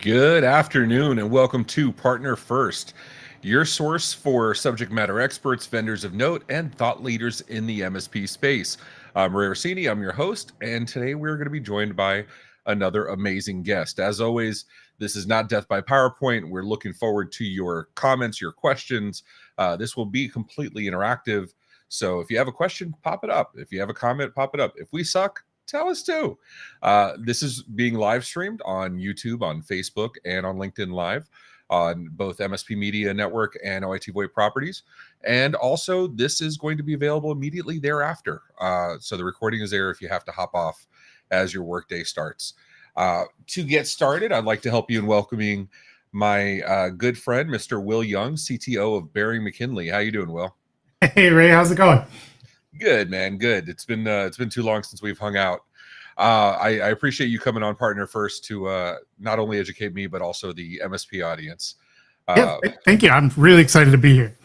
Good afternoon and welcome to Partner First, your source for subject matter experts, vendors of note, and thought leaders in the MSP space. I'm Ray Orsini, I'm your host, and today we're going to be joined by another amazing guest. As always, this is not death by PowerPoint. We're looking forward to your comments, your questions. This will be completely interactive. So if you have a question, pop it up. If you have a comment, pop it up. If we suck, tell us too. This is being live streamed on YouTube, on Facebook, and on LinkedIn Live on both MSP Media Network and OITVOIP properties. And also, this is going to be available immediately thereafter. So the recording is there if you have to hop off as your workday starts. To get started, I'd like to help you in welcoming my good friend, Mr. Will Young, CTO of Bering McKinley. How you doing, Will? Hey Ray, how's it going? Good, man. Good. It's been too long since we've hung out. I appreciate you coming on Partner First to not only educate me but also the MSP audience. Thank you. I'm really excited to be here.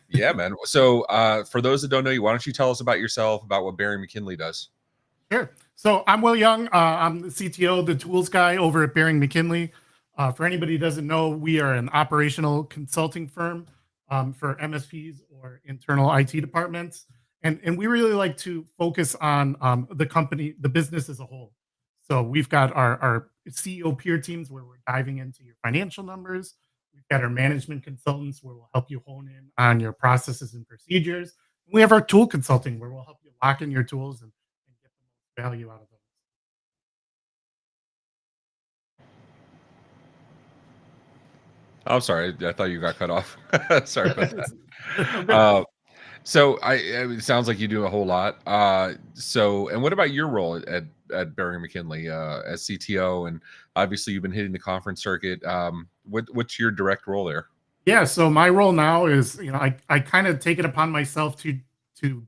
Yeah, man. So for those that don't know you, why don't you tell us about yourself, about what Bering McKinley does? Sure. So I'm Will Young. I'm the CTO, the tools guy over at Bering McKinley. For anybody who doesn't know, we are an operational consulting firm for MSPs or internal IT departments. And we really like to focus on the company, the business as a whole. So we've got our CEO peer teams where we're diving into your financial numbers. We've got our management consultants where we'll help you hone in on your processes and procedures. We have our tool consulting where we'll help you lock in your tools and get the most value out of them. I'm sorry. I thought you got cut off. Sorry about that. So it sounds like you do a whole lot. And what about your role at Bering McKinley as CTO? And obviously you've been hitting the conference circuit. What's your direct role there? Yeah, so my role now is, I kind of take it upon myself to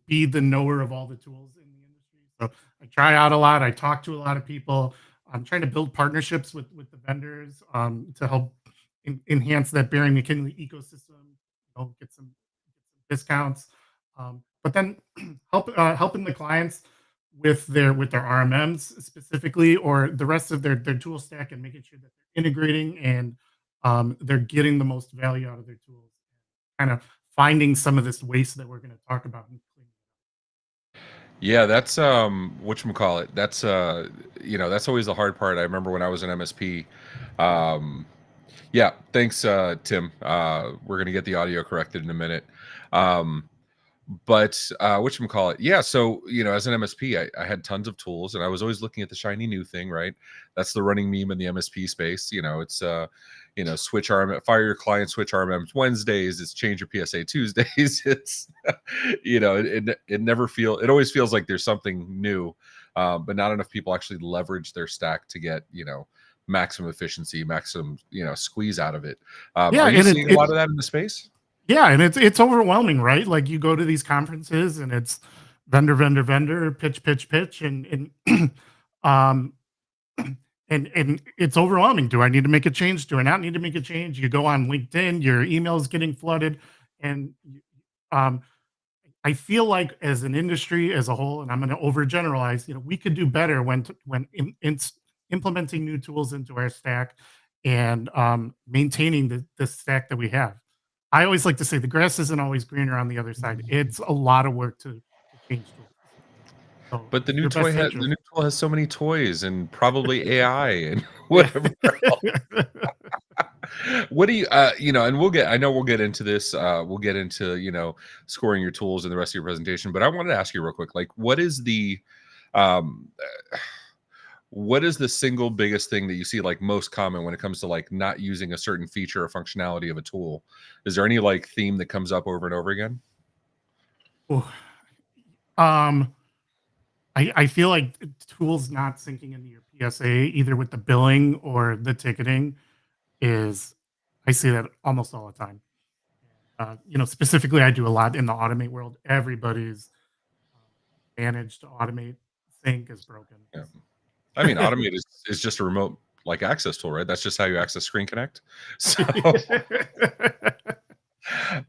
be the knower of all the tools in the industry. So I try out a lot. I talk to a lot of people. I'm trying to build partnerships with the vendors to help enhance that Bering McKinley ecosystem. Get some discounts. But then helping the clients with their RMMs specifically, or the rest of their tool stack, and making sure that they're integrating and they're getting the most value out of their tools. Kind of finding some of this waste that we're going to talk about. Yeah, that's whatchamacallit. That's that's always the hard part. I remember when I was an MSP. Yeah, thanks, Tim. We're gonna get the audio corrected in a minute. But whatchamacallit, yeah, so as an MSP, I had tons of tools and I was always looking at the shiny new thing, right? That's the running meme in the MSP space. It's switch RMM, fire your client, switch RMMs Wednesdays, it's change your PSA Tuesdays. It's it always feels like there's something new, but not enough people actually leverage their stack to get maximum efficiency, maximum squeeze out of it. Yeah, are you seeing a lot of that in the space? Yeah, and it's overwhelming, right? Like you go to these conferences and it's vendor, pitch, and and it's overwhelming. Do I need to make a change? Do I not need to make a change? You go on LinkedIn, your email is getting flooded, and I feel like as an industry as a whole, and I'm going to overgeneralize, we could do better when implementing new tools into our stack and maintaining the stack that we have. I always like to say the grass isn't always greener on the other side. It's a lot of work to change tools. So but the new tool has so many toys and probably AI and whatever else. What do you and we'll get into this. We'll get into scoring your tools in the rest of your presentation. But I wanted to ask you real quick, like, what is the single biggest thing that you see like most common when it comes to like not using a certain feature or functionality of a tool? Is there any like theme that comes up over and over again? I feel like tools not syncing into your PSA, either with the billing or the ticketing, I see that almost all the time. Specifically, I do a lot in the automate world. Everybody's managed to automate sync is broken. Yeah. I mean, automate is just a remote like access tool, right? That's just how you access Screen Connect. So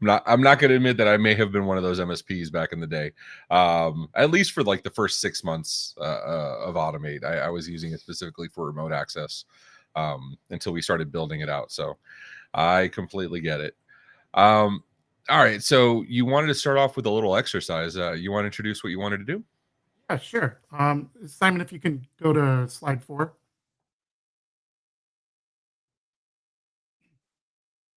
I'm not going to admit that I may have been one of those MSPs back in the day. At least for like the first 6 months of automate, I was using it specifically for remote access. until we started building it out. So I completely get it. Um, all right. So you wanted to start off with a little exercise. You want to introduce what you wanted to do? Yeah, sure. Simon, if you can go to slide 4.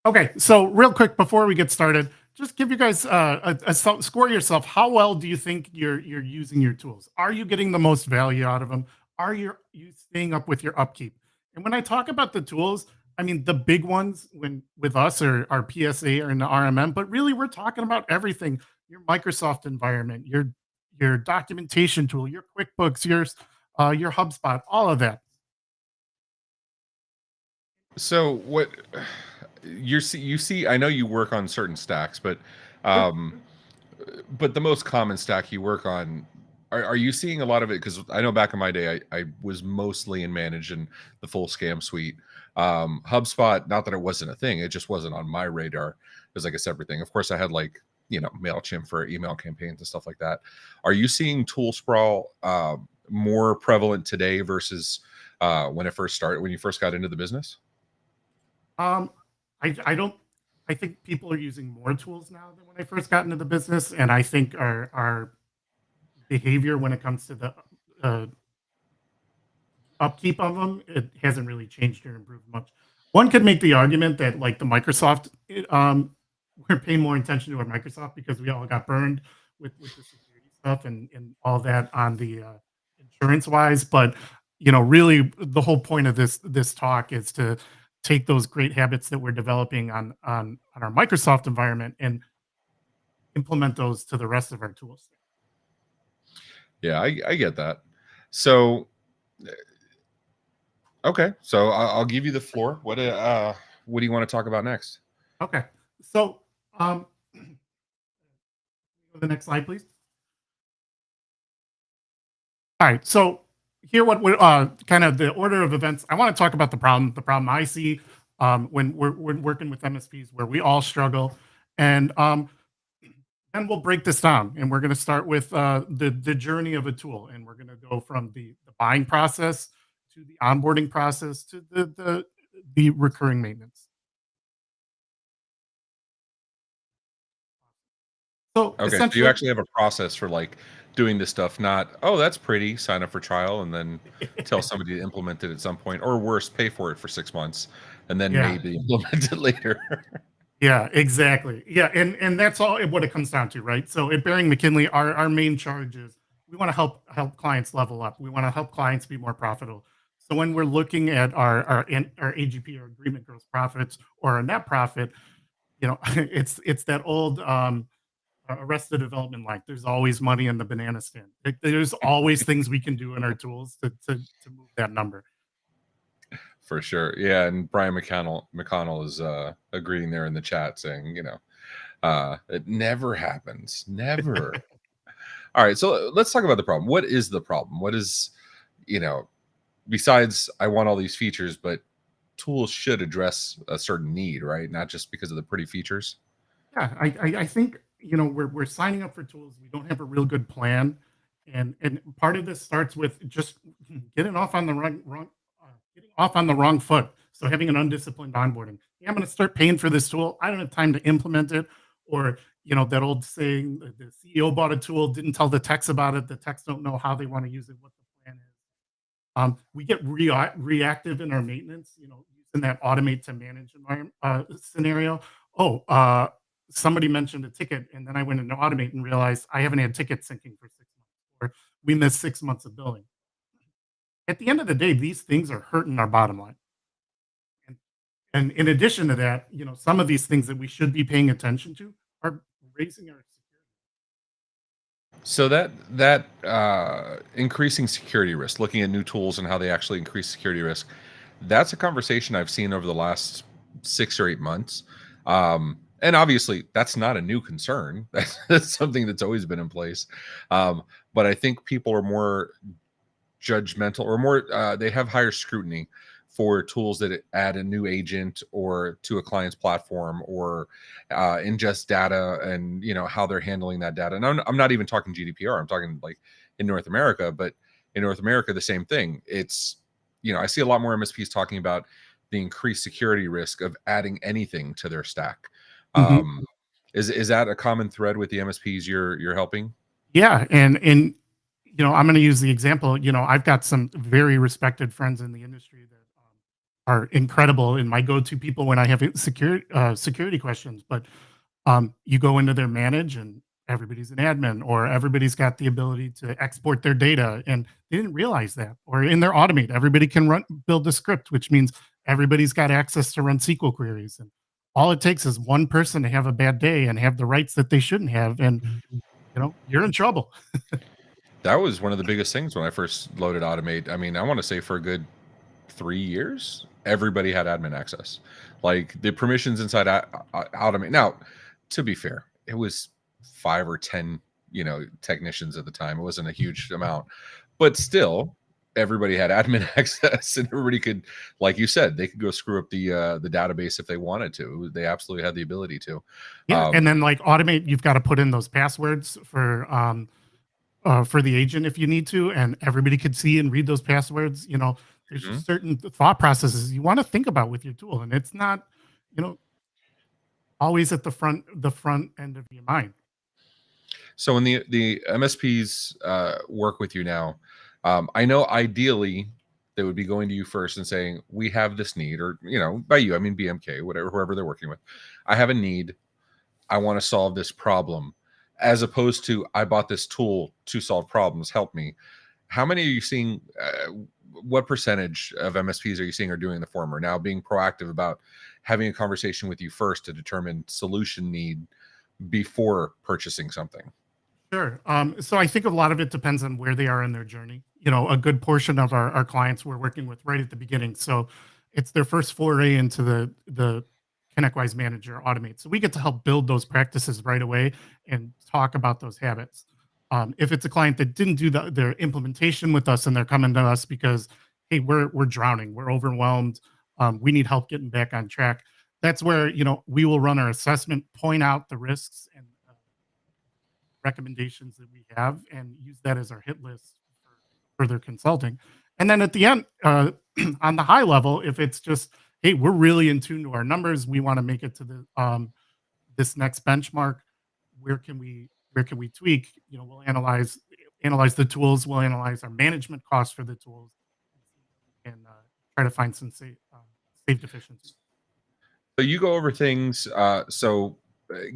Okay, so real quick before we get started, just give you guys score yourself. How well do you think you're using your tools? Are you getting the most value out of them? Are you staying up with your upkeep? And when I talk about the tools, I mean the big ones when with us are our PSA or in the RMM, but really we're talking about everything: your Microsoft environment, your documentation tool, your QuickBooks, your HubSpot, all of that. So what you see, I know you work on certain stacks, Yep. um, but the most common stack you work on, are you seeing a lot of it? Because I know back in my day, I was mostly in managing the full scam suite. HubSpot, not that it wasn't a thing, it just wasn't on my radar. It was like a separate thing. Of course, I had like, MailChimp for email campaigns and stuff like that. Are you seeing tool sprawl more prevalent today versus when it first started, when you first got into the business? Um, I don't. I think people are using more tools now than when I first got into the business, and I think our behavior when it comes to the uh, upkeep of them, it hasn't really changed or improved much. One could make the argument that like the Microsoft, we're paying more attention to our Microsoft because we all got burned with the security stuff and all that on the insurance wise. But really, the whole point of this talk is to take those great habits that we're developing on our Microsoft environment and implement those to the rest of our tools. Yeah, I get that. So, okay, so I'll give you the floor. What do you want to talk about next? Okay, so um, go to the next slide, please. All right. So here, what we're kind of the order of events. I want to talk about the problem I see when we're working with MSPs where we all struggle, and then we'll break this down. And we're going to start with the journey of a tool, and we're going to go from the buying process to the onboarding process to the recurring maintenance. So Okay, so you essentially, actually have a process for like doing this stuff, not, oh, that's pretty, sign up for trial and then tell somebody to implement it at some point, or worse, pay for it for 6 months and then yeah. maybe implement it later. Yeah, exactly. Yeah, and that's all what it comes down to, right? So at Bering McKinley, our main charge is we want to help clients level up. We want to help clients be more profitable. So when we're looking at our AGP or agreement gross profits or our net profit, it's that old Arrested Development line. There's always money in the banana stand. There's always things we can do in our tools to move that number. For sure. Yeah, and Brian McConnell is agreeing there in the chat saying, it never happens. Never. All right, so let's talk about the problem. What is the problem? What is, you know, besides I want all these features, but tools should address a certain need, right? Not just because of the pretty features. Yeah, I think we're signing up for tools. We don't have a real good plan, and part of this starts with just getting off on the getting off on the wrong foot. So having an undisciplined onboarding. Yeah, I'm going to start paying for this tool. I don't have time to implement it, or that old saying: the CEO bought a tool, didn't tell the techs about it. The techs don't know how they want to use it, what the plan is. We get reactive in our maintenance, using that automate to manage environment scenario. Oh, somebody mentioned a ticket, and then I went into automate and realized I haven't had ticket syncing for 6 months, or we missed 6 months of billing. At the end of the day, these things are hurting our bottom line. And, and in addition to that, some of these things that we should be paying attention to are raising our security. So that increasing security risk, looking at new tools and how they actually increase security risk, that's a conversation I've seen over the last 6 or 8 months. And obviously, that's not a new concern. That's something that's always been in place. But I think people are more judgmental or more they have higher scrutiny for tools that add a new agent or to a client's platform or ingest data and how they're handling that data. And I'm not even talking GDPR. I'm talking like in North America, but in North America, the same thing. It's I see a lot more MSPs talking about the increased security risk of adding anything to their stack. Mhm. Is that a common thread with the MSPs you're helping? Yeah, and I'm going to use the example. I've got some very respected friends in the industry that are incredible and my go-to people when I have security questions. But you go into their manage and everybody's an admin, or everybody's got the ability to export their data, and they didn't realize that. Or in their automate, everybody can build a script, which means everybody's got access to run SQL queries. And all it takes is one person to have a bad day and have the rights that they shouldn't have, and you're in trouble. That was one of the biggest things when I first loaded Automate. I mean, I want to say for a good 3 years, everybody had admin access. Like the permissions inside Automate. Now, to be fair, it was 5 or 10, technicians at the time. It wasn't a huge amount, but still, everybody had admin access, and everybody could, like you said, they could go screw up the database if they wanted to. They absolutely had the ability to. Yeah, and then like automate, you've got to put in those passwords for the agent if you need to, and everybody could see and read those passwords. There's Mhm. just certain thought processes you want to think about with your tool, and it's not, you know, always at the front end of your mind. So when the MSPs work with you now, I know ideally they would be going to you first and saying, "We have this need," or by you I mean BMK, whatever, whoever they're working with. I have a need. I want to solve this problem, as opposed to I bought this tool to solve problems. Help me. How many are you seeing? What percentage of MSPs are you seeing are doing the former? Now being proactive about having a conversation with you first to determine solution need before purchasing something. Sure. So I think a lot of it depends on where they are in their journey. A good portion of our clients we're working with right at the beginning. So it's their first foray into the ConnectWise Manager Automate. So we get to help build those practices right away and talk about those habits. If it's a client that didn't do their implementation with us and they're coming to us because, hey, we're drowning, we're overwhelmed, we need help getting back on track. That's where we will run our assessment, point out the risks and recommendations that we have, and use that as our hit list for further consulting. And then at the end, on the high level, if it's just, hey, we're really in tune to our numbers, we want to make it to the this next benchmark. Where can we tweak? We'll analyze the tools. We'll analyze our management costs for the tools, and try to find some safe efficiency. So you go over things.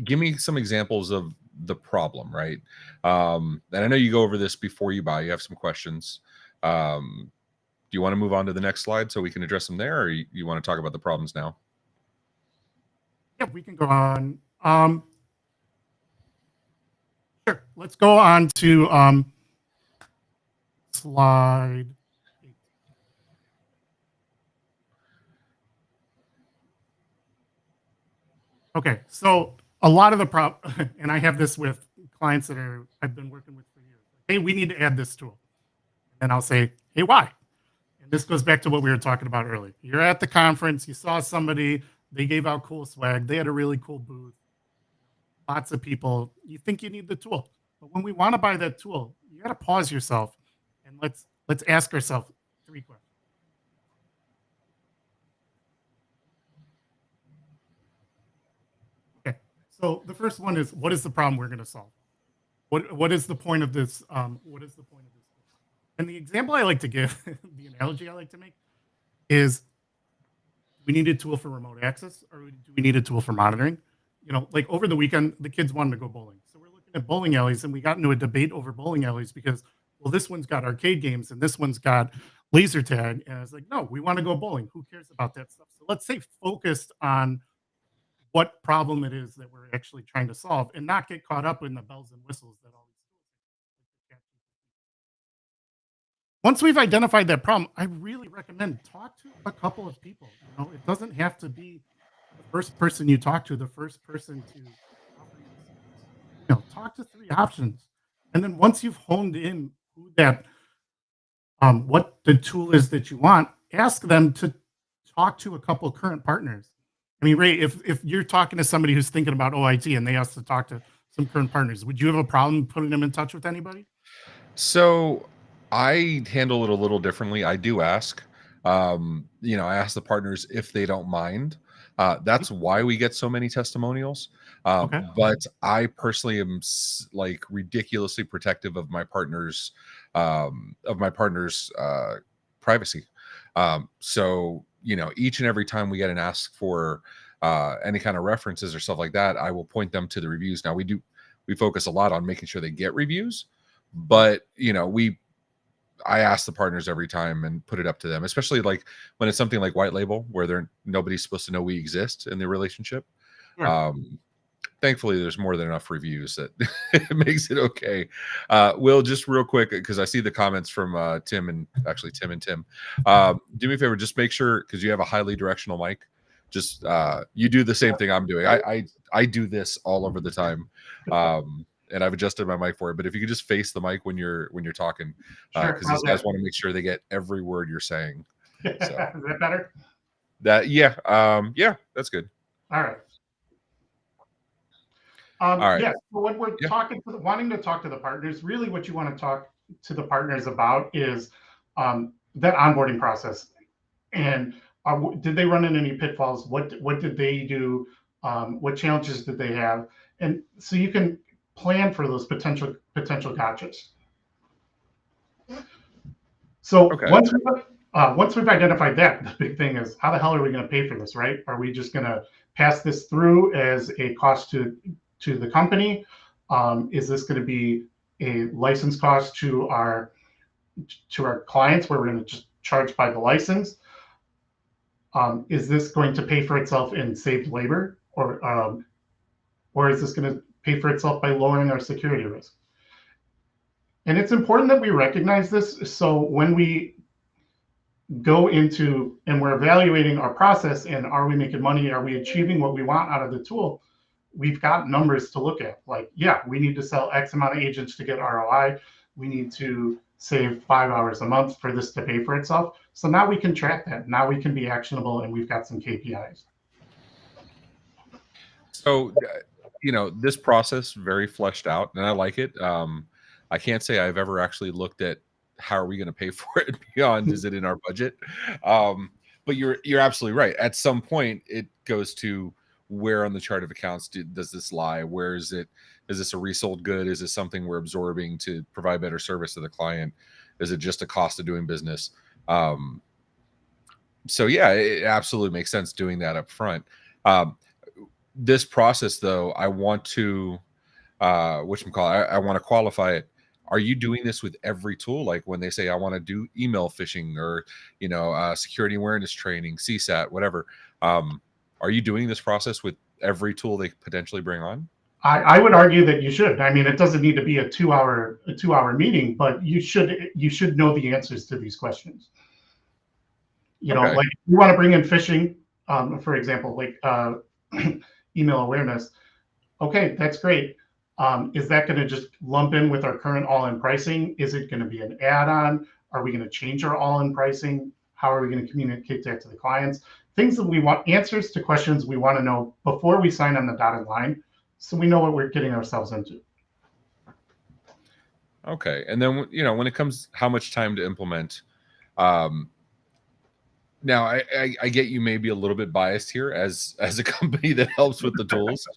Give me some examples of the problem, right? And I know you go over this before you buy. You have some questions. Do you want to move on to the next slide so we can address them there, or you want to talk about the problems now? Yeah, we can go on. Sure. Let's go on to slide 8. Okay, so a lot of the and I have this with clients that I've been working with for years. Hey, we need to add this tool, and I'll say, hey, why? And this goes back to what we were talking about earlier. You're at the conference, you saw somebody, they gave out cool swag, they had a really cool booth, lots of people. You think you need the tool, but when we want to buy that tool, you got to pause yourself and let's ask ourselves 3 questions. Okay, so the first one is, what is the problem we're going to solve? What is the point of this? What is the point of this? And the example I like to give, the analogy I like to make, is we need a tool for remote access, or do we need a tool for monitoring? Like over the weekend, the kids wanted to go bowling. So we're looking at bowling alleys, and we got into a debate over bowling alleys because, well, this one's got arcade games and this one's got laser tag. And I was like, no, we want to go bowling. Who cares about that stuff? So let's stay focused on what problem it is that we're actually trying to solve, and not get caught up in the bells and whistles that all these tools have. Once we've identified that problem, I really recommend talk to a couple of people. It doesn't have to be the first person you talk to, the first person to offer you the solution. Talk to 3 options, and then once you've honed in who that what the tool is that you want, ask them to talk to a couple current partners. I mean, Ray, if you're talking to somebody who's thinking about OIT and they ask to talk to some current partners, would you have a problem putting them in touch with anybody? So I handle it a little differently. I do ask. I ask the partners if they don't mind. That's why we get so many testimonials. Okay. But I personally am like ridiculously protective of my partners, privacy. So each and every time we get an ask for any kind of references or stuff like that, I will point them to the reviews. Now we focus a lot on making sure they get reviews, but I ask the partners every time and put it up to them, especially like when it's something like white label where nobody's supposed to know we exist in the relationship. Sure. Thankfully there's more than enough reviews that it makes it okay. Will, just real quick, because I see the comments from Tim and Tim. Do me a favor, just make sure, because you have a highly directional mic, just you do the same thing I'm doing. I do this all over the time. And I've adjusted my mic for it. But if you could just face the mic when you're talking, Sure. because these guys want to make sure they get every word you're saying. So Is that better? Yeah, that's good. All right. All right. Yeah. So when we're wanting to talk to the partners, really what you want to talk to the partners about is that onboarding process. And did they run into any pitfalls? What did they do? What challenges did they have? And so you can plan for those potential gotchas. So Okay. once we've identified that, the big thing is, how the hell are we going to pay for this, right? Are we just going to pass this through as a cost to the company? Is this going to be a license cost to our clients where we're going to just charge by the license? Is this going to pay for itself in saved labor, or is this going to pay for itself by lowering our security risk? And it's important that we recognize this. So when we go into and we're evaluating our process and are we making money, are we achieving what we want out of the tool, we've got numbers to look at. Like, yeah, we need to sell X amount of agents to get ROI. We need to save 5 hours a month for this to pay for itself. So now we can track that. Now we can be actionable, and we've got some KPIs. So, this process very fleshed out, and I like it. I can't say I've ever actually looked at how are we going to pay for it beyond is it in our budget. But you're absolutely right. At some point, it goes to where on the chart of accounts does this lie? Where is it? Is this a resold good? Is this something we're absorbing to provide better service to the client? Is it just a cost of doing business? So yeah, it absolutely makes sense doing that up front. This process, though, I want to I want to qualify it. Are you doing this with every tool? Like when they say I want to do email phishing or security awareness training, CSAT, whatever. Are you doing this process with every tool they potentially bring on? I would argue that you should. I mean, it doesn't need to be a 2 hour meeting, but you should know the answers to these questions. Like if you want to bring in phishing, for example, like email awareness. Okay, that's great. Is that going to just lump in with our current all-in pricing? Is it going to be an add-on? Are we going to change our all-in pricing? How are we going to communicate that to the clients? Things that we want, answers to questions we want to know before we sign on the dotted line, so we know what we're getting ourselves into. Okay, and then when it comes how much time to implement, now I get you may be a little bit biased here as a company that helps with the tools.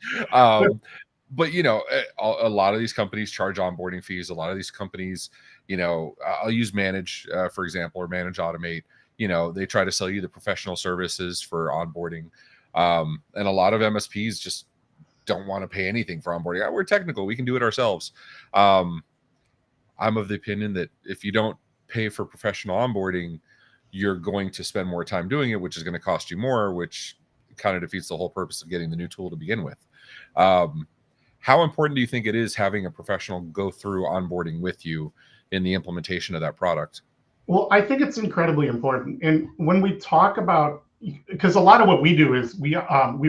But a lot of these companies charge onboarding fees. A lot of these companies, I'll use Manage for example, or Manage Automate. They try to sell you the professional services for onboarding, and a lot of MSPs just don't want to pay anything for onboarding. We're technical; we can do it ourselves. I'm of the opinion that if you don't pay for professional onboarding, you're going to spend more time doing it, which is going to cost you more, which kind of defeats the whole purpose of getting the new tool to begin with. How important do you think it is having a professional go through onboarding with you in the implementation of that product? Well, I think it's incredibly important. And when we talk about, because a lot of what we do is we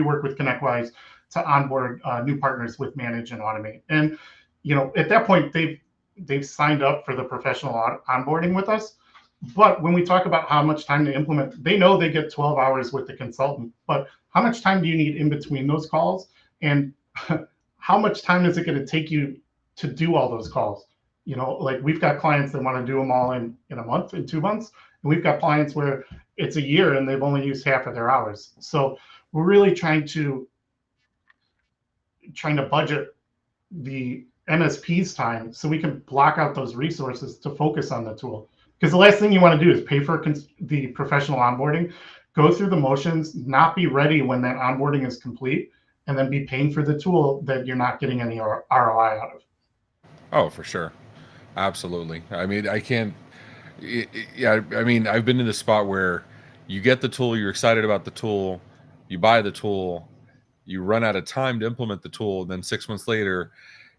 work with ConnectWise to onboard new partners with Manage and Automate. And at that point, they've signed up for the professional onboarding with us. But when we talk about how much time to implement, they know they get 12 hours with the consultant. But how much time do you need in between those calls? And how much time is it going to take you to do all those calls? Like we've got clients that want to do them all in a month, in 2 months. And we've got clients where it's a year and they've only used half of their hours. So we're really trying to budget the MSP's time so we can block out those resources to focus on the tool. Because the last thing you want to do is pay for the professional onboarding, go through the motions, not be ready when that onboarding is complete, and then be paying for the tool that you're not getting any ROI out of. Oh, for sure. Absolutely. I mean, I can't, yeah, I mean, I've been in this spot where you get the tool, you're excited about the tool, you buy the tool, you run out of time to implement the tool, and then 6 months later,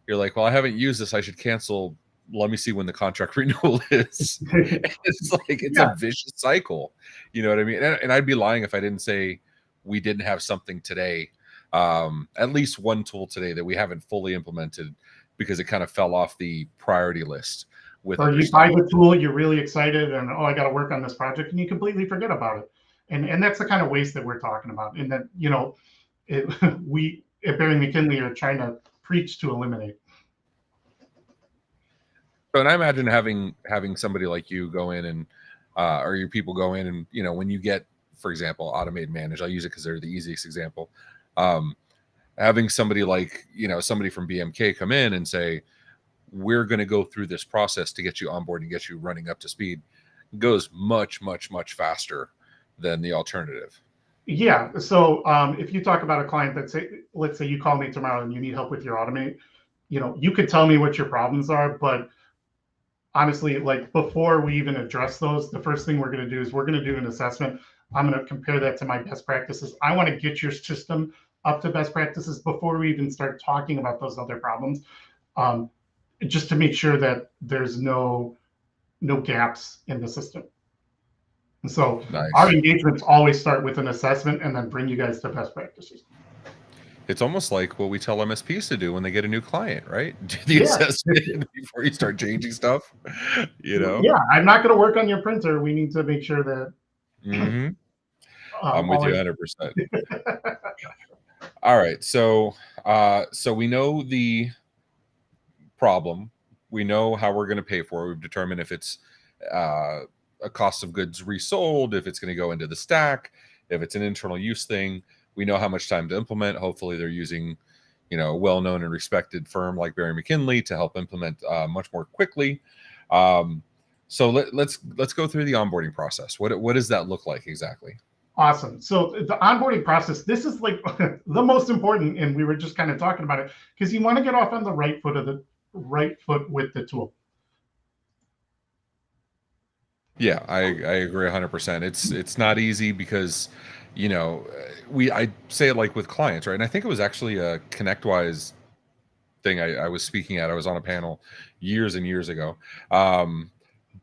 you're like, well, I haven't used this, I should cancel. Let me see when the contract renewal is. It's like, it's Yeah. a vicious cycle. You know what I mean? And I'd be lying if I didn't say we didn't have something today, at least one tool today that we haven't fully implemented because it kind of fell off the priority list with Or other you stuff. buy the tool, you're really excited, and I got to work on this project, and you completely forget about it. And that's the kind of waste that we're talking about. And that, we at Bering McKinley are trying to preach to eliminate. So, and I imagine having somebody like you go in and or your people go in and, when you get, for example, automated manage, I'll use it because they're the easiest example. Having somebody like, somebody from BMK come in and say, we're going to go through this process to get you on board and get you running up to speed, goes much, much, much faster than the alternative. Yeah. So if you talk about a client let's say you call me tomorrow and you need help with your automate, you could tell me what your problems are, but honestly, like before we even address those, the first thing we're going to do is we're going to do an assessment. I'm going to compare that to my best practices. I want to get your system up to best practices before we even start talking about those other problems, just to make sure that there's no gaps in the system. And so Nice. our engagements always start with an assessment and then bring you guys to best practices. It's almost like what we tell MSPs to do when they get a new client, right? Do the assessment before you start changing stuff. Yeah, I'm not going to work on your printer. We need to make sure that. Mm-hmm. I'm with you 100%. All right, so we know the problem. We know how we're going to pay for it. We've determined if it's a cost of goods resold, if it's going to go into the stack, if it's an internal use thing. We know how much time to implement. Hopefully they're using, a well-known and respected firm like Bering McKinley to help implement much more quickly. So let's go through the onboarding process. What does that look like exactly? Awesome. So the onboarding process, this is like the most important, and we were just kind of talking about it because you want to get off on the right foot with the tool. Yeah, I agree 100%. It's not easy because, I say it like with clients, right? And I think it was actually a ConnectWise thing I was speaking at. I was on a panel years and years ago.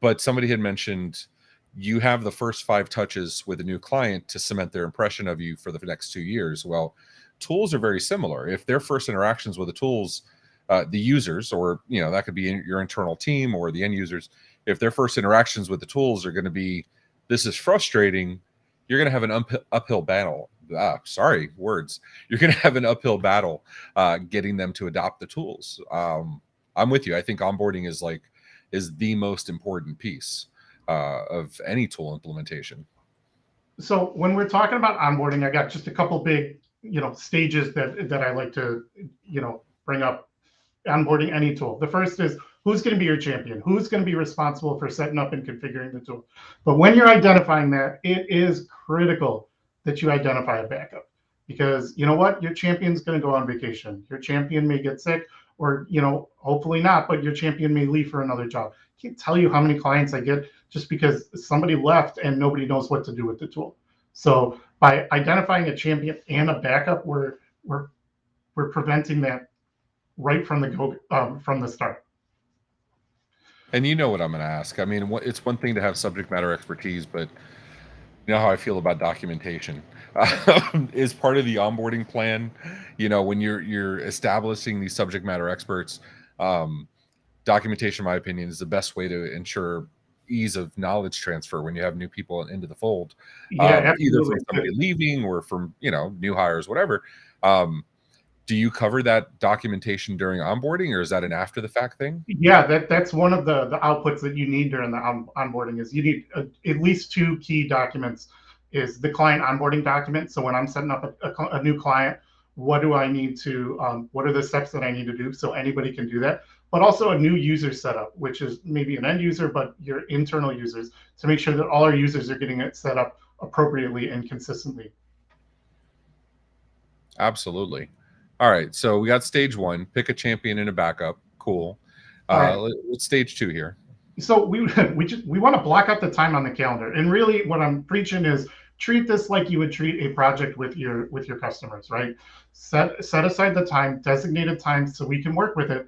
But somebody had mentioned you have the first 5 touches with a new client to cement their impression of you for the next 2 years. Well, tools are very similar. If their first interactions with the tools, the users, or, that could be your internal team or the end users, if their first interactions with the tools are going to be, this is frustrating, you're going to have an uphill battle. You're going to have an uphill battle getting them to adopt the tools. I'm with you. I think onboarding is the most important piece of any tool implementation. So when we're talking about onboarding, I got just a couple big, stages that I like to, bring up onboarding any tool. The first is who's going to be your champion, who's going to be responsible for setting up and configuring the tool. But when you're identifying that, it is critical that you identify a backup, because you know what, your champion's going to go on vacation, your champion may get sick, or hopefully not, but your champion may leave for another job. I can't tell you how many clients I get just because somebody left and nobody knows what to do with the tool. So by identifying a champion and a backup, we're preventing that right from the start. And you know what I'm going to ask. I mean, it's one thing to have subject matter expertise, but you know how I feel about documentation. Is part of the onboarding plan, when you're establishing these subject matter experts, documentation, in my opinion, is the best way to ensure ease of knowledge transfer when you have new people into the fold, Yeah, either from somebody leaving or from new hires, whatever. Do you cover that documentation during onboarding, or is that an after the fact thing? Yeah, that's one of the outputs that you need during the onboarding is you need at least two key documents. Is the client onboarding document. So when I'm setting up a new client, what do I need to, what are the steps that I need to do so anybody can do that? But also a new user setup, which is maybe an end user, but your internal users, to make sure that all our users are getting it set up appropriately and consistently. Absolutely. All right. So we got stage one, pick a champion and a backup. Cool. All right. What's stage two here? So we want to block out the time on the calendar. And really what I'm preaching is treat this like you would treat a project with your customers, right? Set aside the time, designated time so we can work with it,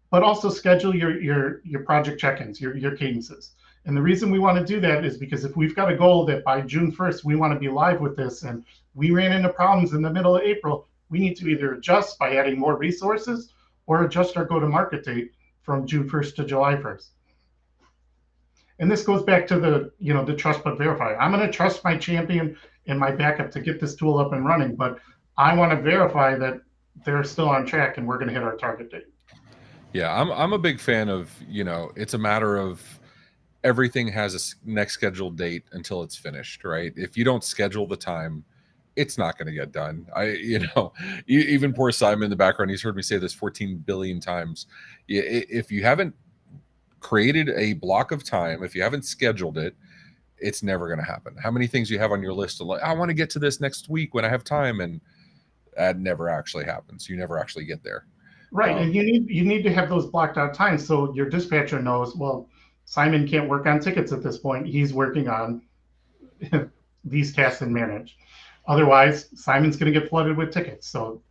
but also schedule your project check-ins, your cadences. And the reason we want to do that is because if we've got a goal that by June 1st, we want to be live with this and we ran into problems in the middle of April, we need to either adjust by adding more resources or adjust our go-to-market date from June 1st to July 1st. And this goes back to the trust but verify. I'm going to trust my champion and my backup to get this tool up and running, but I want to verify that they're still on track and we're going to hit our target date. Yeah, I'm a big fan of, it's a matter of everything has a next scheduled date until it's finished, right? If you don't schedule the time, it's not going to get done. Even poor Simon in the background, he's heard me say this 14 billion times. If you haven't created a block of time, if you haven't scheduled it, it's never going to happen. How many things you have on your list of like, I want to get to this next week when I have time, and that never actually happens. You never actually get there. Right, and you need to have those blocked out times so your dispatcher knows, well, Simon can't work on tickets at this point. He's working on these tasks and manage. Otherwise, Simon's going to get flooded with tickets. So,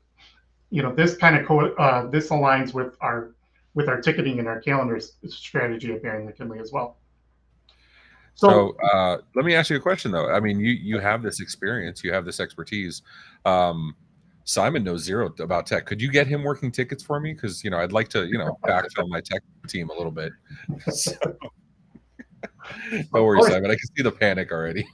this kind of this aligns with our ticketing and our calendars strategy at Bering McKinley as well. So let me ask you a question though. I mean, you have this experience, you have this expertise. Simon knows zero about tech. Could you get him working tickets for me? Because I'd like to backfill my tech team a little bit. So, don't worry, Simon. I can see the panic already.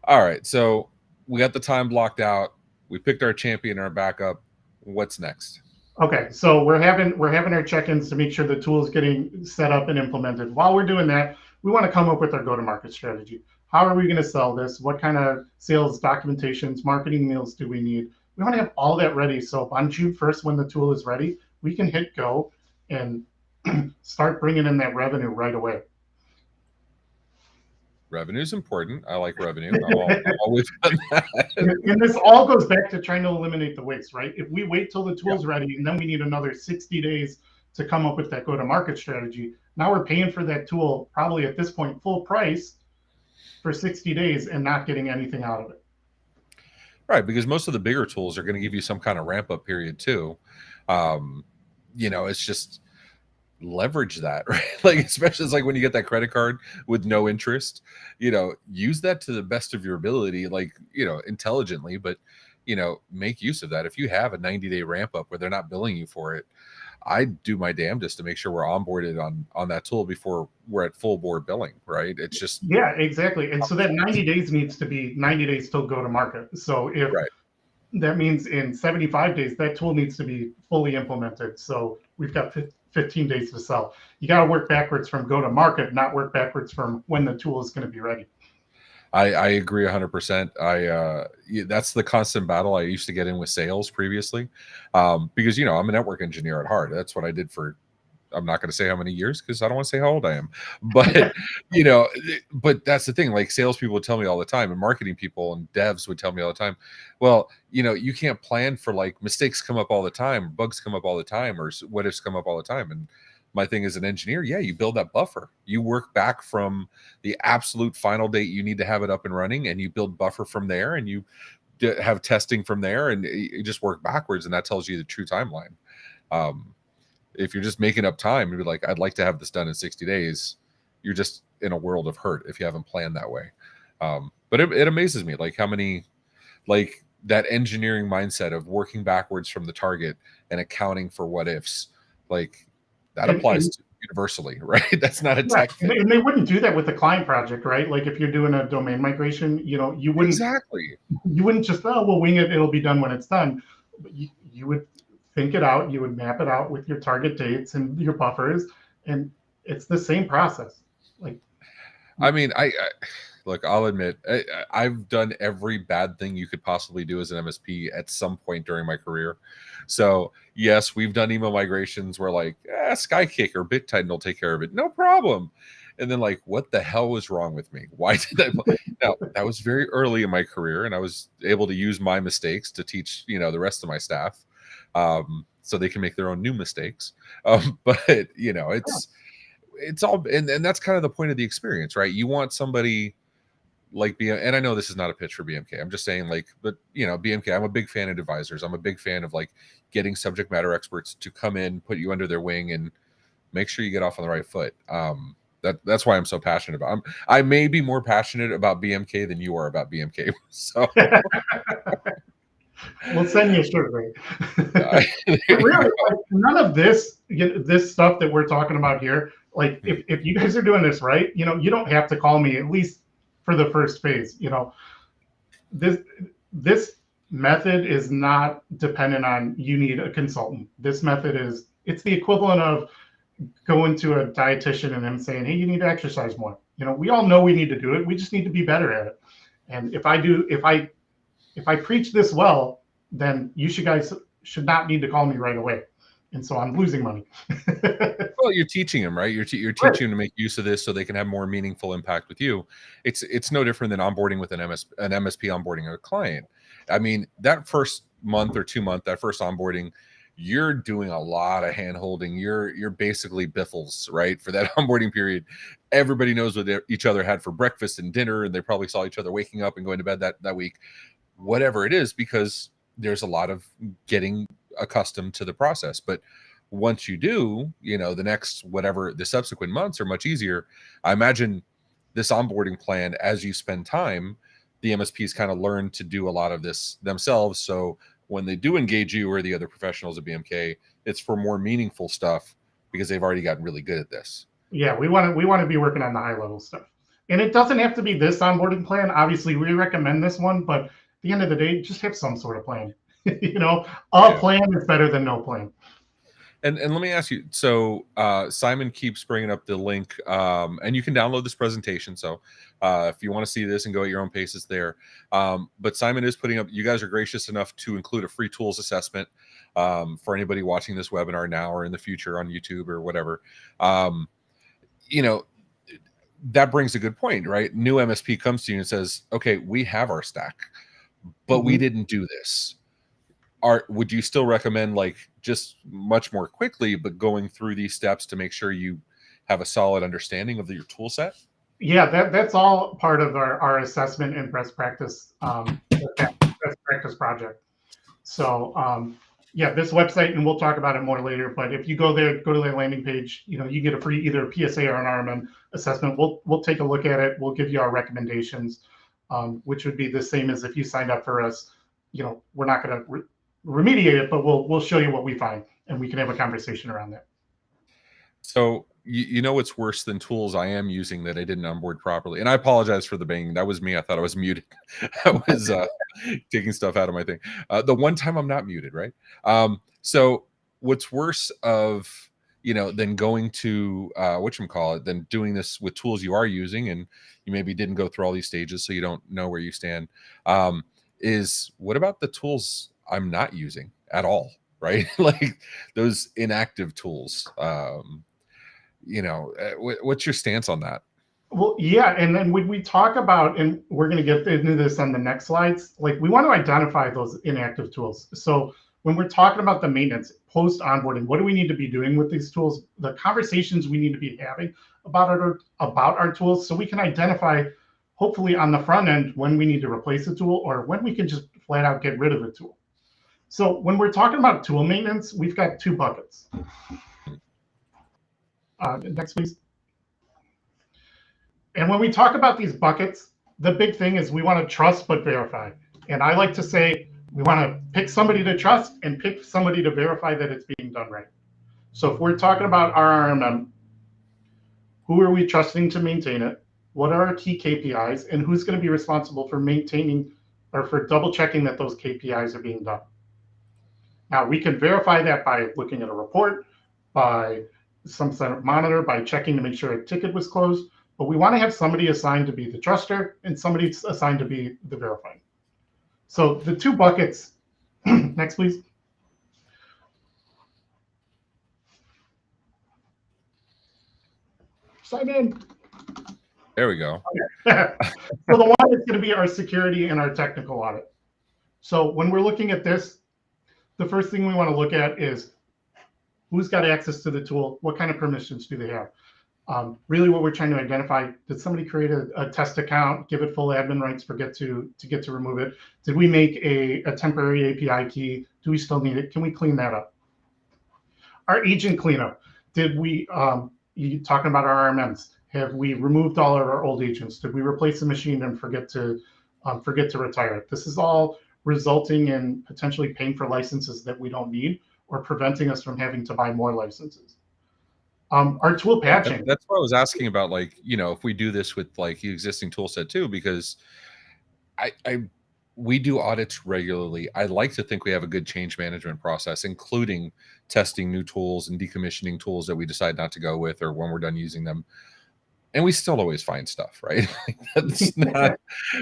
All right, so we got the time blocked out. We picked our champion, our backup. What's next? Okay, so we're having our check-ins to make sure the tool is getting set up and implemented. While we're doing that, we want to come up with our go-to-market strategy. How are we going to sell this? What kind of sales documentations, marketing meals do we need? We want to have all that ready. So on June 1st, when the tool is ready, we can hit go and start bringing in that revenue right away. Revenue is important. I like revenue. I've always done that. And this all goes back to trying to eliminate the waste, right? If we wait till the tool's ready and then we need another 60 days to come up with that go-to-market strategy, now we're paying for that tool probably at this point full price for 60 days and not getting anything out of it. Right, because most of the bigger tools are going to give you some kind of ramp-up period too. It's just leverage that, right? Like, especially like when you get that credit card with no interest, use that to the best of your ability, like, intelligently, but, make use of that. If you have a 90-day ramp up where they're not billing you for it, I do my damnedest to make sure we're onboarded on that tool before we're at full board billing, right? It's just, yeah, exactly. And so that 90 days needs to be 90 days till go to market. So if that means in 75 days, that tool needs to be fully implemented. So we've got 15 days to sell. You got to work backwards from go to market, not work backwards from when the tool is going to be ready. I agree 100%. That's the constant battle I used to get in with sales previously, because I'm a network engineer at heart. That's what I did for, I'm not going to say how many years because I don't want to say how old I am, but but that's the thing. Like, salespeople would tell me all the time, and marketing people and devs would tell me all the time, well, you can't plan for, like, mistakes come up all the time, bugs come up all the time, or what ifs come up all the time. And my thing as an engineer, you build that buffer. You work back from the absolute final date you need to have it up and running, and you build buffer from there, and you have testing from there, and you just work backwards, and that tells you the true timeline. If you're just making up time, you're like, I'd like to have this done in 60 days. You're just in a world of hurt if you haven't planned that way. But it amazes me, like, how many, like, that engineering mindset of working backwards from the target and accounting for what ifs, like, that applies to, universally, right? That's not a Yeah, tech thing. and they wouldn't do that with the client project, right? Like if you're doing a domain migration, you Exactly. wouldn't just, oh, we'll wing it, it'll be done when it's done. But you would think it out, you would map it out with your target dates and your buffers, and it's the same process. Like, I mean, I look, I'll admit, I've done every bad thing you could possibly do as an MSP at some point during my career. So yes, we've done email migrations where like, Skykick or BitTitan will take care of it, no problem. And then like, what the hell was wrong with me? Why did I? Now that was very early in my career, and I was able to use my mistakes to teach, the rest of my staff, so they can make their own new mistakes. But it's all, and that's kind of the point of the experience, right? You want somebody like and I know this is not a pitch for BMK. I'm just saying, like, but BMK, I'm a big fan of advisors. I'm a big fan of like getting subject matter experts to come in, put you under their wing, and make sure you get off on the right foot. That's why I'm so passionate about. I may be more passionate about BMK than you are about BMK. So we'll send you a shirt, right? But really, like, none of this stuff that we're talking about here, like if you guys are doing this right, you don't have to call me, at least for the first phase. This method is not dependent on you need a consultant. This method it's the equivalent of going to a dietitian and them saying, hey, you need to exercise more. We all know we need to do it. We just need to be better at it. And if I preach this well, then you guys should not need to call me right away. And so I'm losing money. Well, you're teaching them, right? You're teaching them to make use of this so they can have more meaningful impact with you. It's no different than onboarding with an MSP onboarding a client. I mean, that first month or 2 month, that first onboarding, you're doing a lot of hand holding. You're basically biffles, right? For that onboarding period, everybody knows what each other had for breakfast and dinner, and they probably saw each other waking up and going to bed that week, whatever it is, because there's a lot of getting accustomed to the process. But once you do, the next the subsequent months are much easier. I imagine this onboarding plan, as you spend time, the MSPs kind of learn to do a lot of this themselves. So when they do engage you or the other professionals at BMK, it's for more meaningful stuff because they've already gotten really good at this. Yeah, we want to be working on the high level stuff. And it doesn't have to be this onboarding plan. Obviously, we recommend this one, but at the end of the day, just have some sort of plan. Plan is better than no plan. And let me ask you, so Simon keeps bringing up the link, and you can download this presentation. So if you want to see this and go at your own pace, it's there. But Simon is putting up, you guys are gracious enough to include a free tools assessment for anybody watching this webinar now or in the future on YouTube or whatever. That brings a good point, right? New MSP comes to you and says, okay, we have our stack, but we didn't do this. Would you still recommend, like, just much more quickly, but going through these steps to make sure you have a solid understanding of your tool set? Yeah, that's all part of our assessment and best practice project. So this website, and we'll talk about it more later, but if you go to their landing page, you get a free either a PSA or an RMM assessment. We'll take a look at it. We'll give you our recommendations, which would be the same as if you signed up for us. We're not going to remediate it, but we'll show you what we find, and we can have a conversation around that. So what's worse than tools I am using that I didn't onboard properly? And I apologize for the banging. That was me. I thought I was muted. I was taking stuff out of my thing. The one time I'm not muted, right? So what's worse than going to than doing this with tools you are using and you maybe didn't go through all these stages, so you don't know where you stand, is what about the tools I'm not using at all, right? Like those inactive tools. What's your stance on that? Well, yeah, and then when we talk about, and we're going to get into this on the next slides, like we want to identify those inactive tools. So when we're talking about the maintenance post onboarding, what do we need to be doing with these tools? The conversations we need to be having about our tools, so we can identify, hopefully on the front end, when we need to replace a tool or when we can just flat out get rid of a tool. So when we're talking about tool maintenance, we've got two buckets. Next, please. And when we talk about these buckets, the big thing is we want to trust but verify. And I like to say we want to pick somebody to trust and pick somebody to verify that it's being done right. So if we're talking about RRMM, who are we trusting to maintain it, what are our key KPIs, and who's going to be responsible for maintaining or for double checking that those KPIs are being done. Now, we can verify that by looking at a report, by some sort of monitor, by checking to make sure a ticket was closed, but we want to have somebody assigned to be the truster and somebody assigned to be the verifying. So the two buckets, next please. Sign in. There we go. So the one is going to be our security and our technical audit. So when we're looking at this, the first thing we want to look at is who's got access to the tool, what kind of permissions do they have? Really what we're trying to identify, did somebody create a test account, give it full admin rights, forget to remove it? Did we make a temporary API key? Do we still need it? Can we clean that up? Our agent cleanup, did we, you talking about our RMMs, have we removed all of our old agents? Did we replace the machine and forget to retire it? This is all resulting in potentially paying for licenses that we don't need or preventing us from having to buy more licenses. Our tool patching. That's what I was asking about, like, you know, if we do this with like the existing tool set too, because we do audits regularly. I like to think we have a good change management process, including testing new tools and decommissioning tools that we decide not to go with or when we're done using them. And we still always find stuff, right? That's not,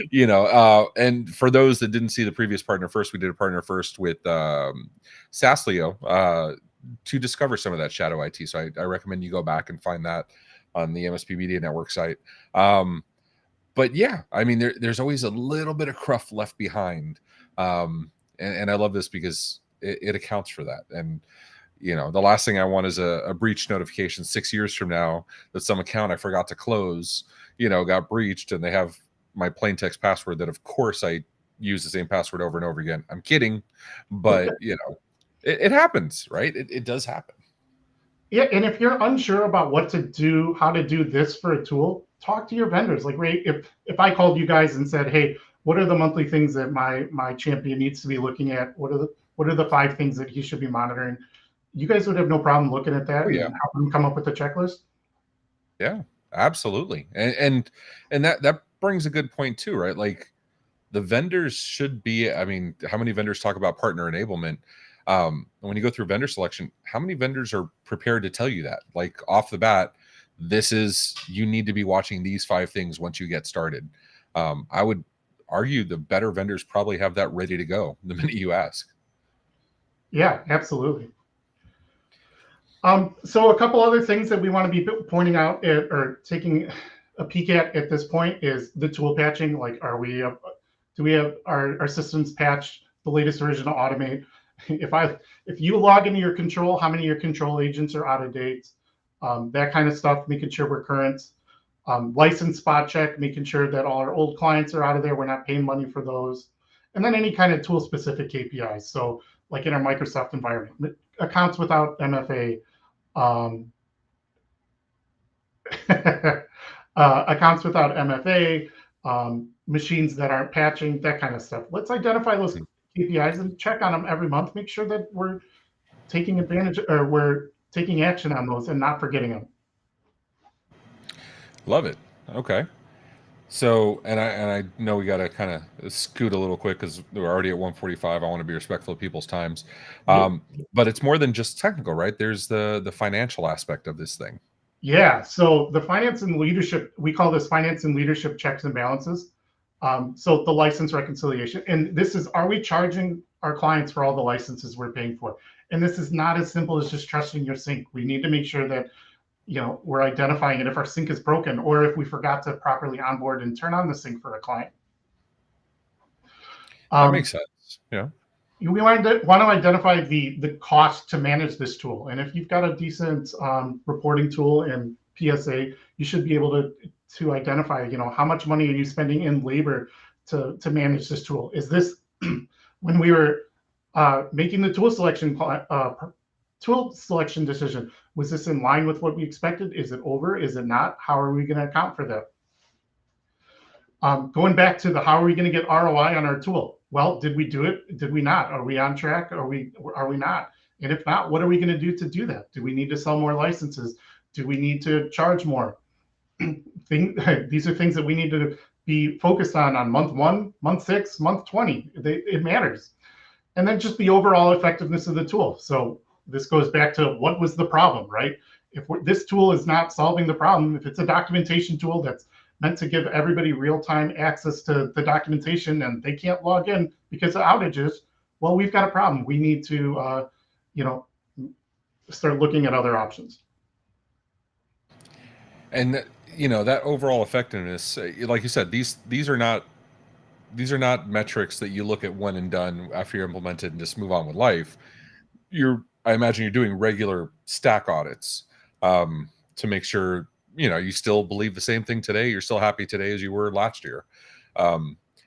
you know, and for those that didn't see the previous Partner First, we did a Partner First with Saslio to discover some of that shadow IT. So I recommend you go back and find that on the MSP Media Network site. But yeah, I mean, there's always a little bit of cruft left behind. And I love this because it accounts for that. And, you know, the last thing I want is a breach notification 6 years from now that some account I forgot to close, you know, got breached and they have my plain text password that, of course, I use the same password over and over again. I'm kidding, but, you know, it happens, right? It does happen. Yeah, and if you're unsure about what to do, how to do this for a tool, talk to your vendors. Like, Ray, if I called you guys and said, hey, what are the monthly things that my champion needs to be looking at? What are the 5 things that he should be monitoring? You guys would have no problem looking at that and helping him come up with a checklist. Yeah, absolutely. And that brings a good point too, right? Like, the vendors should be, I mean, how many vendors talk about partner enablement? When you go through vendor selection, how many vendors are prepared to tell you that, like, off the bat, you need to be watching these 5 things once you get started? I would argue the better vendors probably have that ready to go the minute you ask. Yeah, absolutely. So a couple other things that we want to be pointing out or taking a peek at this point is the tool patching. Like, do we have our systems patched the latest version of Automate? If you log into your control, how many of your control agents are out of date? That kind of stuff, making sure we're current. License spot check, making sure that all our old clients are out of there. We're not paying money for those. And then any kind of tool specific KPIs. So like in our Microsoft environment, accounts without MFA, accounts without MFA, machines that aren't patching, that kind of stuff. Let's identify those KPIs and check on them every month. Make sure that we're taking advantage or we're taking action on those and not forgetting them. Love it. Okay. So, and I know we got to kind of scoot a little quick because we're already at 1:45. I want to be respectful of people's times. But it's more than just technical, right? There's the financial aspect of this thing. Yeah. So the finance and leadership, we call this finance and leadership checks and balances. So the license reconciliation, and this is, are we charging our clients for all the licenses we're paying for? And this is not as simple as just trusting your sync. We need to make sure that, you know, we're identifying it if our sync is broken or if we forgot to properly onboard and turn on the sync for a client. That makes sense. Yeah. We want to identify the cost to manage this tool. And if you've got a decent reporting tool in PSA, you should be able to identify, you know, how much money are you spending in labor to manage this tool? Is this, when we were making the tool selection decision, was this in line with what we expected? Is it over? Is it not? How are we going to account for that? Going back to how are we going to get ROI on our tool? Well, did we do it? Did we not? Are we on track? Are we not? And if not, what are we going to do that? Do we need to sell more licenses? Do we need to charge more? these are things that we need to be focused on month 1, month 6, month 20. It matters. And then just the overall effectiveness of the tool. So this goes back to what was the problem, right? If this tool is not solving the problem, if it's a documentation tool that's meant to give everybody real-time access to the documentation and they can't log in because of outages, well, we've got a problem. We need to, start looking at other options. And that overall effectiveness, like you said, these are not metrics that you look at one and done after you're implemented and just move on with life. I imagine you're doing regular stack audits to make sure you still believe the same thing today. You're still happy today as you were last year.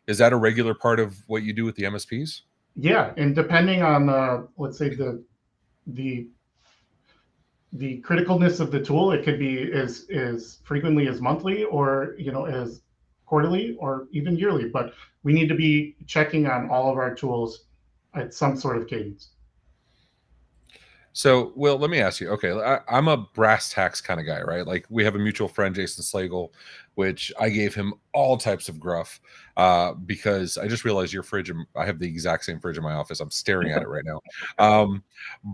Is that a regular part of what you do with the MSPs? Yeah, and depending on let's say the criticalness of the tool, it could be as frequently as monthly, or as quarterly, or even yearly. But we need to be checking on all of our tools at some sort of cadence. So, Will, let me ask you. Okay, I'm a brass tacks kind of guy, right? Like, we have a mutual friend, Jason Slagle, which I gave him all types of gruff because I just realized your fridge. I have the exact same fridge in my office. I'm staring at it right now.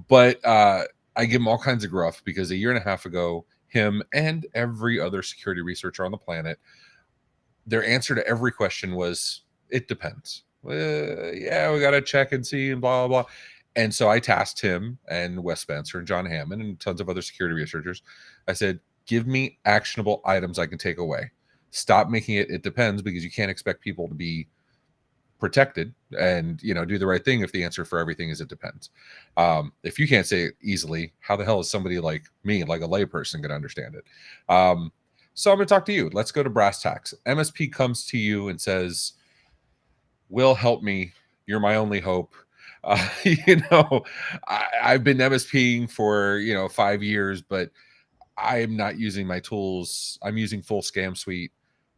But I give him all kinds of gruff because a year and a half ago, him and every other security researcher on the planet, their answer to every question was, "It depends." Yeah, we got to check and see and blah, blah, blah. And so I tasked him and Wes Spencer and John Hammond and tons of other security researchers. I said, give me actionable items I can take away. Stop making it depends, because you can't expect people to be protected and do the right thing if the answer for everything is it depends. If you can't say it easily, how the hell is somebody like me, like a layperson, going to understand it? So I'm going to talk to you. Let's go to brass tacks. MSP comes to you and says, Will, help me. You're my only hope. I've been MSPing for 5 years, but I'm not using my tools. I'm using full scam suite.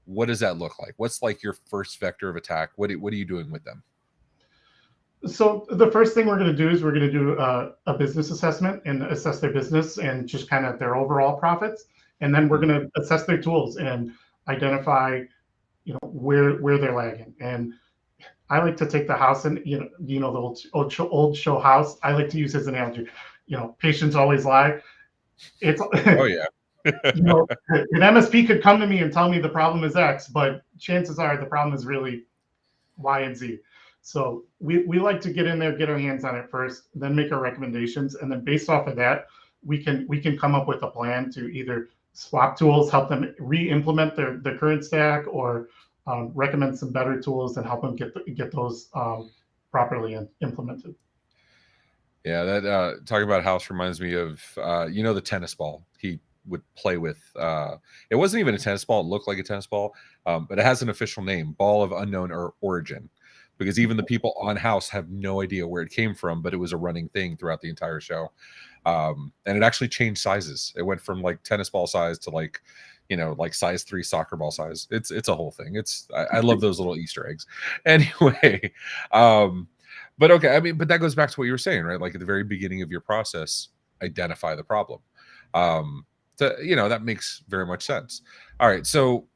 What does that look like? What's like your first vector of attack? What are you doing with them? So the first thing we're going to do is we're going to do a business assessment and assess their business and just kind of their overall profits. And then we're going to assess their tools and identify, where they're lagging. And I like to take the house and the old show House. I like to use his analogy. Patients always lie. It's oh yeah. An MSP could come to me and tell me the problem is X, but chances are the problem is really Y and Z. So we like to get in there, get our hands on it first, then make our recommendations, and then based off of that, we can come up with a plan to either swap tools, help them re-implement their current stack, or recommend some better tools and help them get those properly implemented. Yeah, that talking about House reminds me of the tennis ball he would play with. It wasn't even a tennis ball; it looked like a tennis ball, but it has an official name: ball of unknown origin, because even the people on House have no idea where it came from, but it was a running thing throughout the entire show, and it actually changed sizes. It went from like tennis ball size to like size 3 soccer ball size. It's a whole thing. I love those little Easter eggs. Anyway, but okay, I mean, but that goes back to what you were saying, right? Like at the very beginning of your process, identify the problem. That makes very much sense. All right, so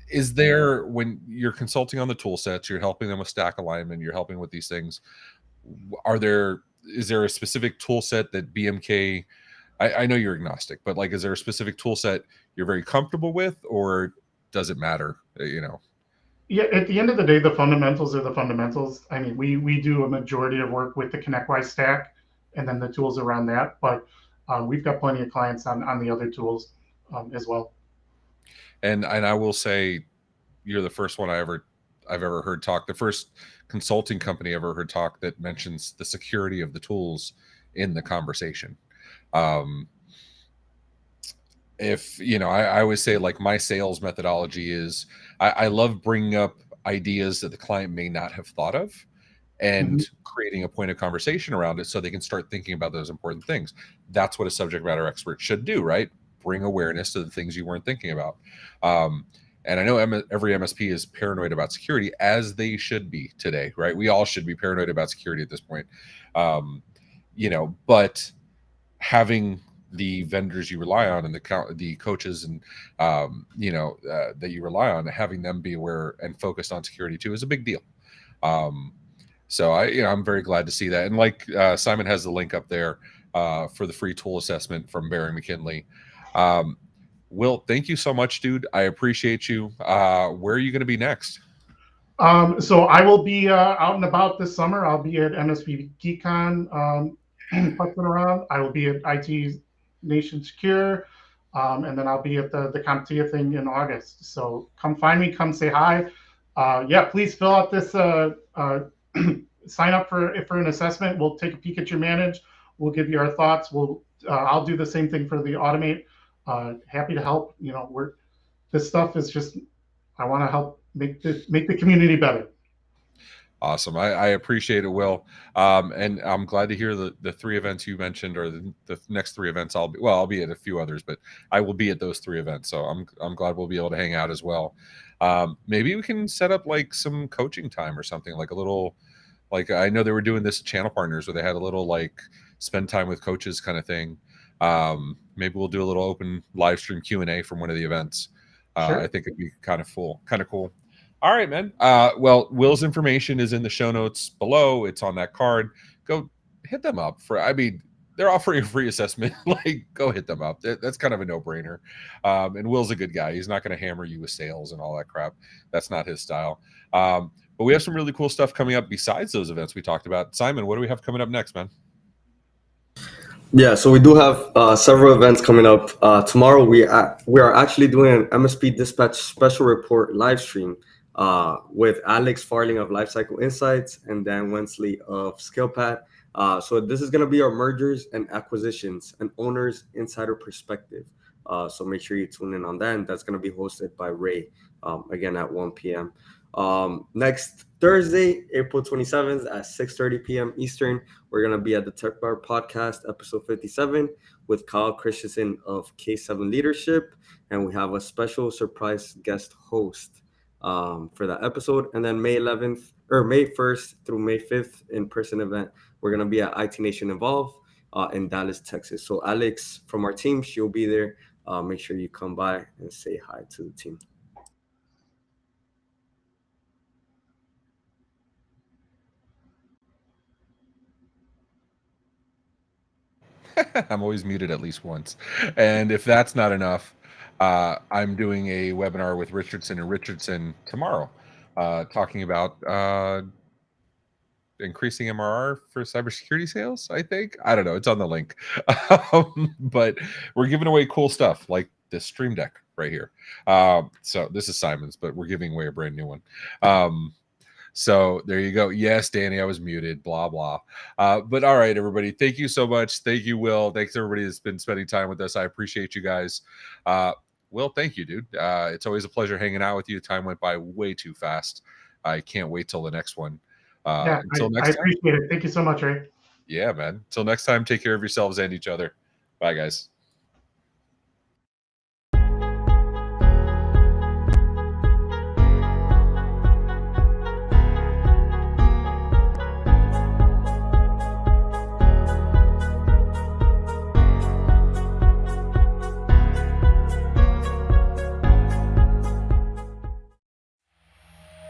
is there, when you're consulting on the tool sets, you're helping them with stack alignment, you're helping with these things, is there a specific tool set that BMK, I know you're agnostic, but like, is there a specific tool set you're very comfortable with, or does it matter? Yeah, at the end of the day, the fundamentals are the fundamentals. I mean, we do a majority of work with the ConnectWise stack and then the tools around that, but we've got plenty of clients on the other tools as well. And I will say, you're the first one I've ever heard talk, the first consulting company I've ever heard talk that mentions the security of the tools in the conversation. If I always say, like, my sales methodology is I love bringing up ideas that the client may not have thought of and creating a point of conversation around it so they can start thinking about those important things. That's what a subject matter expert should do, right? Bring awareness to the things you weren't thinking about. And I know every MSP is paranoid about security, as they should be today, right? We all should be paranoid about security at this point. But having the vendors you rely on and the coaches and that you rely on, having them be aware and focused on security too is a big deal. So I'm very glad to see that. And like Simon has the link up there for the free tool assessment from Bering McKinley. Will, thank you so much, dude. I appreciate you. Where are you going to be next? So I will be out and about this summer. I'll be at MSP GeekCon, putzing around. I will be at IT Nation Secure, and then I'll be at the CompTIA thing in August. So come find me, come say hi. Please fill out this sign up for an assessment. We'll take a peek at your manage. We'll give you our thoughts. I'll do the same thing for the automate. Happy to help. This stuff is just, I want to help make the community better. Awesome. I appreciate it, Will. And I'm glad to hear the 3 events you mentioned, or the next 3 events. I'll be at a few others, but I will be at those 3 events. So I'm glad we'll be able to hang out as well. Maybe we can set up like some coaching time or something, like a little, like I know they were doing this channel partners where they had a little like spend time with coaches kind of thing. Maybe we'll do a little open live stream Q&A from one of the events. Sure. I think it'd be kind of cool. All right, man. Well, Will's information is in the show notes below. It's on that card. Go hit them up they're offering a free assessment. Like, go hit them up. That's kind of a no-brainer. And Will's a good guy. He's not going to hammer you with sales and all that crap. That's not his style. But we have some really cool stuff coming up besides those events we talked about. Simon, what do we have coming up next, man? Yeah, so we do have several events coming up. Tomorrow we are actually doing an MSP Dispatch special report live stream with Alex Farling of Lifecycle Insights and Dan Wensley of SkillPad. So this is going to be our mergers and acquisitions and owners insider perspective. So make sure you tune in on that. And that's going to be hosted by Ray, again at 1 p.m. Next Thursday, April 27th at 6:30 p.m. Eastern, we're going to be at the Tech Bar Podcast, episode 57, with Kyle Christensen of K7 Leadership. And we have a special surprise guest host for that episode. And then May 1st through May 5th in-person event, we're going to be at IT Nation Evolve in Dallas, Texas. So Alex from our team, she'll be there. Make sure you come by and say hi to the team. I'm always muted at least once. And if that's not enough, I'm doing a webinar with Richardson and Richardson tomorrow, talking about increasing MRR for cybersecurity sales, I think. I don't know. It's on the link. But we're giving away cool stuff like this Stream Deck right here. So this is Simon's, but we're giving away a brand new one. So there you go. Yes, Danny, I was muted, blah, blah. But all right, everybody. Thank you so much. Thank you, Will. Thanks, everybody that's been spending time with us. I appreciate you guys. Will, thank you, dude. It's always a pleasure hanging out with you. Time went by way too fast. I can't wait till the next one. Until next time. I appreciate it. Thank you so much, Ray. Yeah, man. Until next time, take care of yourselves and each other. Bye, guys.